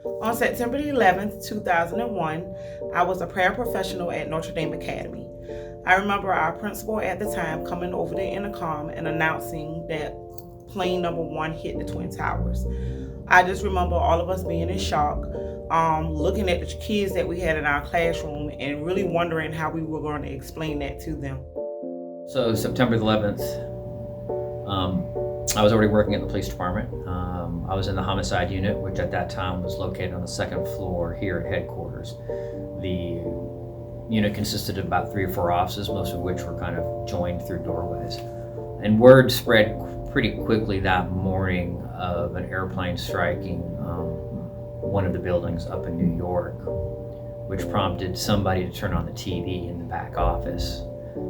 On September 11th, 2001, I was a paraprofessional at Notre Dame Academy. I remember our principal at the time coming over the intercom and announcing that plane number 1 hit the Twin Towers. I just remember all of us being in shock, looking at the kids that we had in our classroom and really wondering how we were going to explain that to them. So September 11th, I was already working at the police department. I was in the homicide unit, which at that time was located on the second floor here at headquarters. The unit consisted of about 3 or 4 offices, most of which were kind of joined through doorways. And word spread pretty quickly that morning of an airplane striking one of the buildings up in New York, which prompted somebody to turn on the TV in the back office.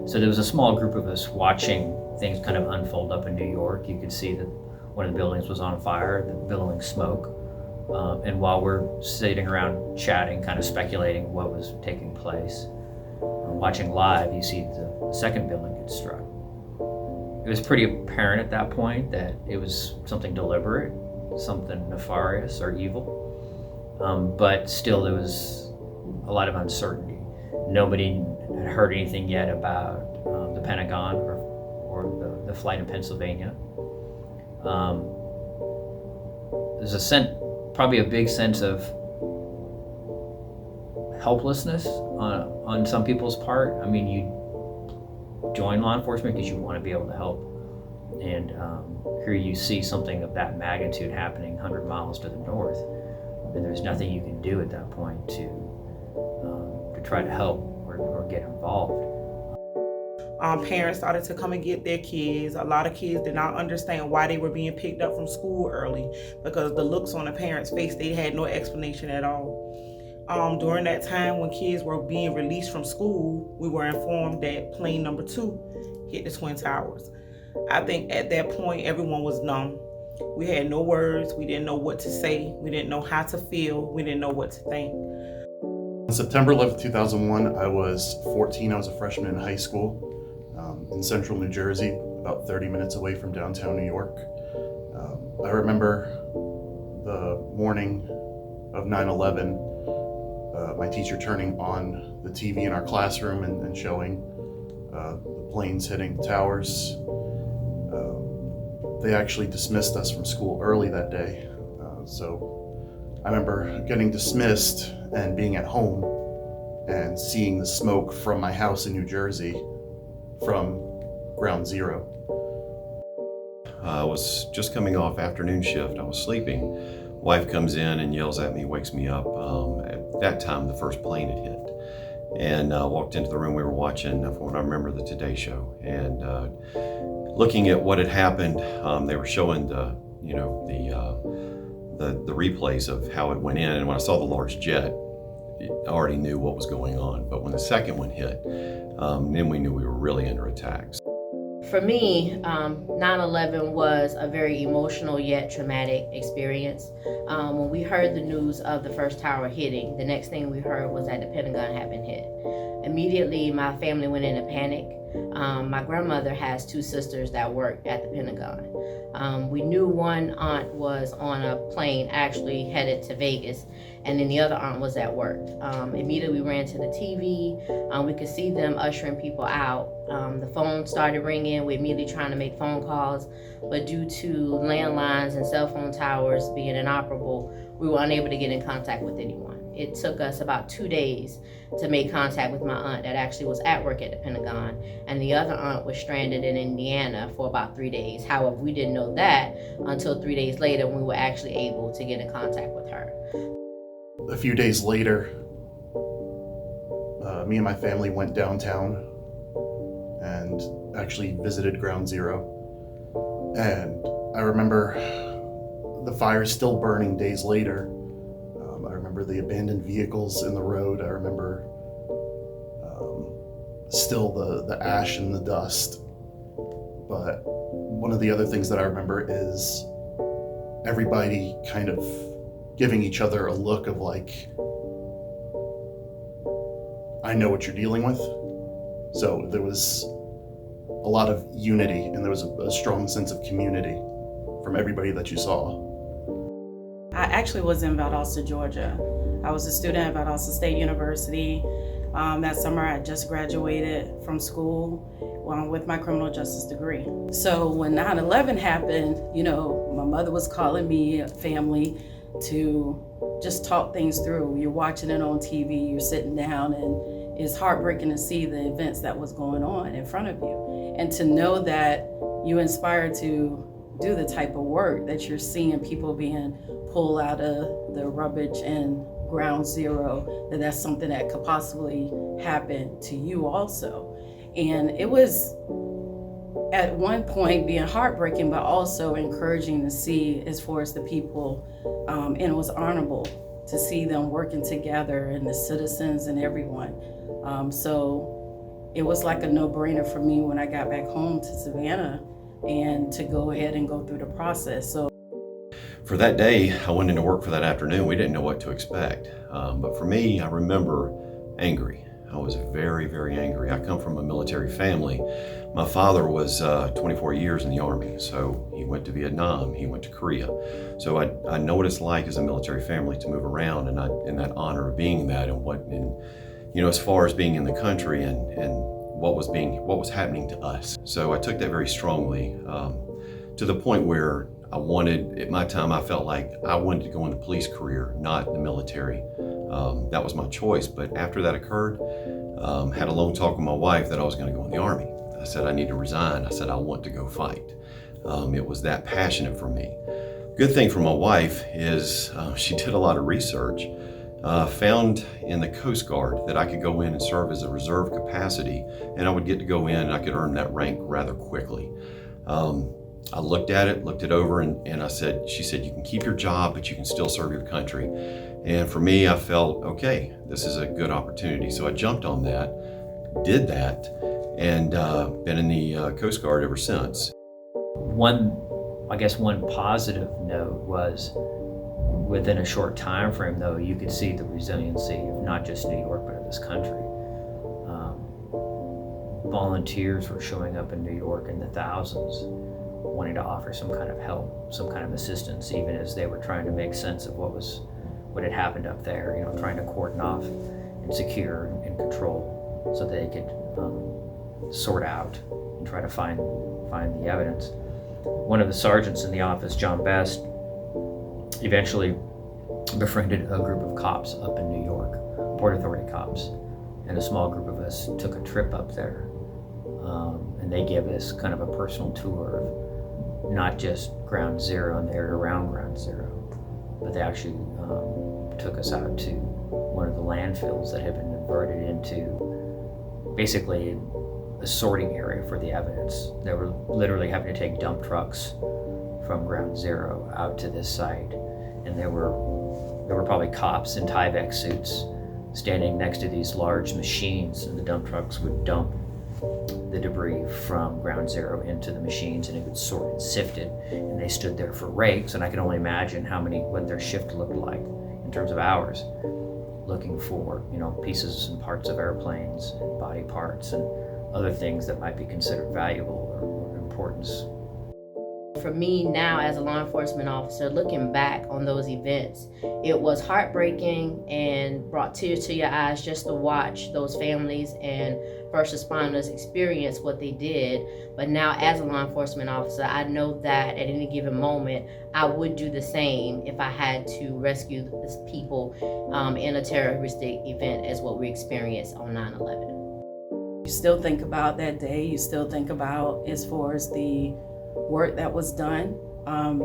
So there was a small group of us watching things kind of unfold up in New York. You could see that one of the buildings was on fire, the billowing smoke. And while we're sitting around chatting, kind of speculating what was taking place, watching live, you see the second building get struck. It was pretty apparent at that point that it was something deliberate, something nefarious or evil. But still there was a lot of uncertainty. Nobody had heard anything yet about the Pentagon or the flight in Pennsylvania. There's probably a big sense of helplessness on some people's part. I mean, you join law enforcement because you want to be able to help, and here you see something of that magnitude happening 100 miles to the north, and there's nothing you can do at that point to try to help or get involved. Parents started to come and get their kids. A lot of kids did not understand why they were being picked up from school early, because the looks on the parents' face, they had no explanation at all. During that time when kids were being released from school, we were informed that plane number 2 hit the Twin Towers. I think at that point, everyone was numb. We had no words. We didn't know what to say. We didn't know how to feel. We didn't know what to think. On September 11th, 2001, I was 14. I was a freshman in high school in central New Jersey, about 30 minutes away from downtown New York. I remember the morning of 9/11, my teacher turning on the TV in our classroom and showing the planes hitting the towers. They actually dismissed us from school early that day. So I remember getting dismissed and being at home and seeing the smoke from my house in New Jersey from ground zero. I was just coming off afternoon shift. I was sleeping. Wife comes in and yells at me, wakes me up. At that time, the first plane had hit. And walked into the room. We were watching, from what I remember, the Today Show. And looking at what had happened, they were showing the replays of how it went in. And when I saw the large jet, I already knew what was going on. But when the second one hit, then we knew we were really under attack. For me, 9/11 was a very emotional yet traumatic experience. When we heard the news of the first tower hitting, the next thing we heard was that the Pentagon had been hit. Immediately, my family went into panic. My grandmother has 2 sisters that work at the Pentagon. We knew one aunt was on a plane actually headed to Vegas, and then the other aunt was at work. Immediately we ran to the TV. We could see them ushering people out. The phone started ringing. We immediately trying to make phone calls, but due to landlines and cell phone towers being inoperable, we were unable to get in contact with anyone. It took us about 2 days to make contact with my aunt that actually was at work at the Pentagon, and the other aunt was stranded in Indiana for about 3 days. However, we didn't know that until 3 days later when we were actually able to get in contact with her. A few days later, me and my family went downtown and actually visited Ground Zero. And I remember the fire still burning days later. I remember the abandoned vehicles in the road. I remember still the ash and the dust. But one of the other things that I remember is everybody kind of giving each other a look of like, I know what you're dealing with. So there was a lot of unity, and there was a strong sense of community from everybody that you saw. I actually was in Valdosta, Georgia. I was a student at Valdosta State University. That summer I just graduated from school with my criminal justice degree. So when 9/11 happened, my mother was calling me, family, to just talk things through. You're watching it on TV, you're sitting down, and it's heartbreaking to see the events that was going on in front of you. And to know that you inspired to do the type of work that you're seeing people being pulled out of the rubbish and ground zero, that's something that could possibly happen to you also. And it was at one point being heartbreaking, but also encouraging to see as far as the people, and it was honorable to see them working together and the citizens and everyone. So it was like a no-brainer for me when I got back home to Savannah and to go ahead and go through the process. So for that day, I went into work for that afternoon. We didn't know what to expect. But for me, I remember angry. I was very, very angry. I come from a military family. My father was 24 years in the Army, so he went to Vietnam, he went to Korea. So I know what it's like as a military family to move around, and in that honor of being that, and as far as being in the country and what was happening to us. So I took that very strongly, to the point where at my time, I felt like I wanted to go in the police career, not the military. That was my choice. But after that occurred, had a long talk with my wife that I was going to go in the Army. I said, I need to resign. I said, I want to go fight. It was that passionate for me. Good thing for my wife is she did a lot of research, found in the Coast Guard that I could go in and serve as a reserve capacity, and I would get to go in and I could earn that rank rather quickly. I looked it over, and she said, you can keep your job, but you can still serve your country. And for me, I felt, okay, this is a good opportunity. So I jumped on that, did that, and been in the Coast Guard ever since. One positive note was within a short time frame, though, you could see the resiliency of not just New York, but of this country. Volunteers were showing up in New York in the thousands, wanting to offer some kind of help, some kind of assistance, even as they were trying to make sense of what had happened up there, trying to cordon off and secure and control so that they could sort out and try to find the evidence. One of the sergeants in the office, John Best, eventually befriended a group of cops up in New York, Port Authority cops, and a small group of us took a trip up there, and they gave us kind of a personal tour of not just Ground Zero and the area around Ground Zero, but they actually took us out to one of the landfills that had been converted into basically a sorting area for the evidence. They were literally having to take dump trucks from Ground Zero out to this site, and there were probably cops in Tyvek suits standing next to these large machines, and the dump trucks would dump the debris from Ground Zero into the machines, and it would sort and sift it, and they stood there for rakes, and I can only imagine what their shift looked like in terms of hours, looking for pieces and parts of airplanes and body parts and other things that might be considered valuable or importance. For me now as a law enforcement officer, looking back on those events, it was heartbreaking and brought tears to your eyes just to watch those families and first responders experience what they did. But now as a law enforcement officer, I know that at any given moment, I would do the same if I had to rescue people in a terroristic event as what we experienced on 9/11. You still think about that day, you still think about as far as the work that was done.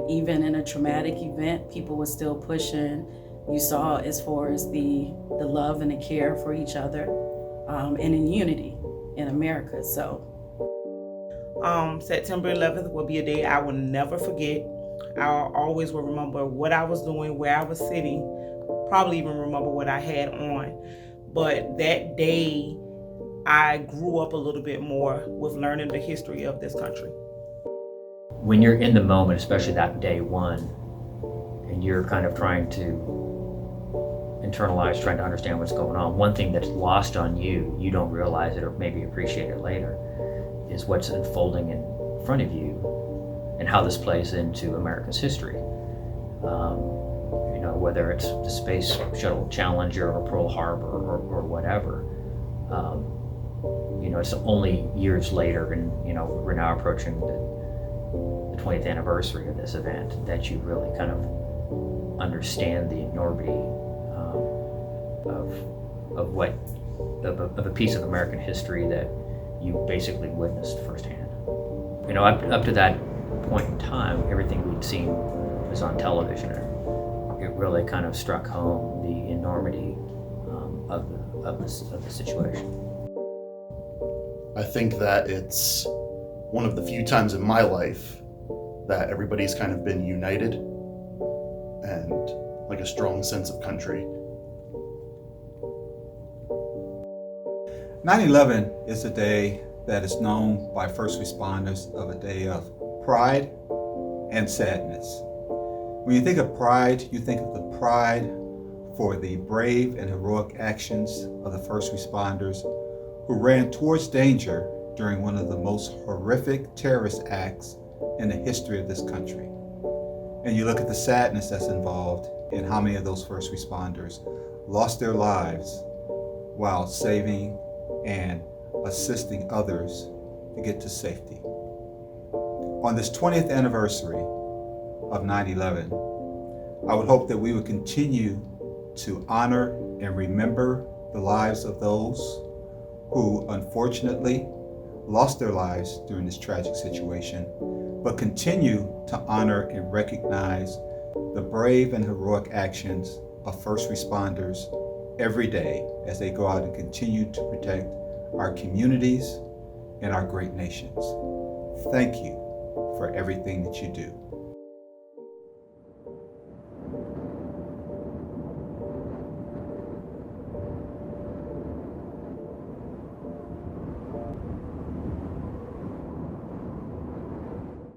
Even in a traumatic event, people were still pushing. You saw as far as the love and the care for each other, and in unity in America. So September 11th will be a day I will never forget. I always will remember what I was doing, where I was sitting, probably even remember what I had on. But that day, I grew up a little bit more with learning the history of this country. When you're in the moment, especially that day one, and you're kind of trying to internalize, trying to understand what's going on, one thing that's lost on you, you don't realize it or maybe appreciate it later, is what's unfolding in front of you and how this plays into America's history. whether it's the Space Shuttle Challenger or Pearl Harbor or whatever. It's only years later, and we're now approaching the 20th anniversary of this event, that you really kind of understand the enormity of a piece of American history that you basically witnessed firsthand. Up to that point in time, everything we'd seen was on television. It really kind of struck home the enormity of the situation. I think that it's one of the few times in my life that everybody's kind of been united and like a strong sense of country. 9/11 is a day that is known by first responders of a day of pride and sadness. When you think of pride, you think of the pride for the brave and heroic actions of the first responders who ran towards danger during one of the most horrific terrorist acts in the history of this country. And you look at the sadness that's involved in how many of those first responders lost their lives while saving and assisting others to get to safety. On this 20th anniversary of 9/11, I would hope that we would continue to honor and remember the lives of those who unfortunately lost their lives during this tragic situation, but continue to honor and recognize the brave and heroic actions of first responders every day as they go out and continue to protect our communities and our great nations. Thank you for everything that you do.